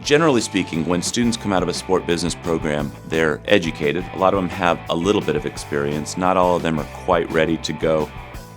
Generally speaking, when students come out of a sport business program, they're educated. A lot of them have a little bit of experience. Not all of them are quite ready to go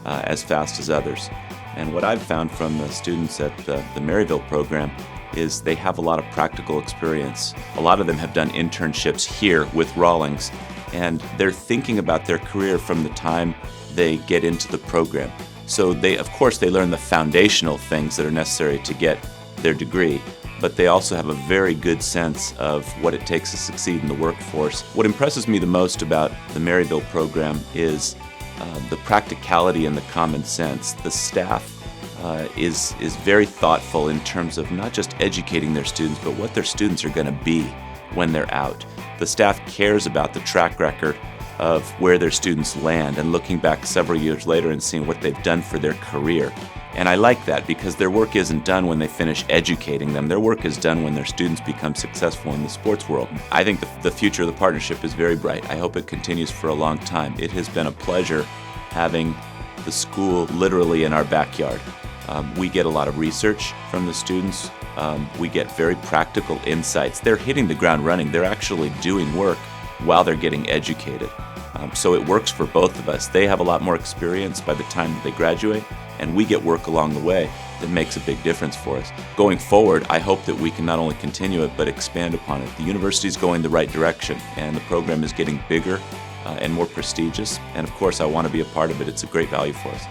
as fast as others. And what I've found from the students at the Maryville program is they have a lot of practical experience. A lot of them have done internships here with Rawlings, and they're thinking about their career from the time they get into the program. So of course, they learn the foundational things that are necessary to get their degree, but they also have a very good sense of what it takes to succeed in the workforce. What impresses me the most about the Maryville program is the practicality and the common sense. The staff is very thoughtful in terms of not just educating their students, but what their students are going to be when they're out. The staff cares about the track record of where their students land and looking back several years later and seeing what they've done for their career. And I like that because their work isn't done when they finish educating them. Their work is done when their students become successful in the sports world. I think the future of the partnership is very bright. I hope it continues for a long time. It has been a pleasure having the school literally in our backyard. We get a lot of research from the students. We get very practical insights. They're hitting the ground running. They're actually doing work while they're getting educated. So it works for both of us. They have a lot more experience by the time that they graduate, and we get work along the way that makes a big difference for us. Going forward, I hope that we can not only continue it, but expand upon it. The university is going the right direction, and the program is getting bigger and more prestigious. And of course, I want to be a part of it. It's a great value for us.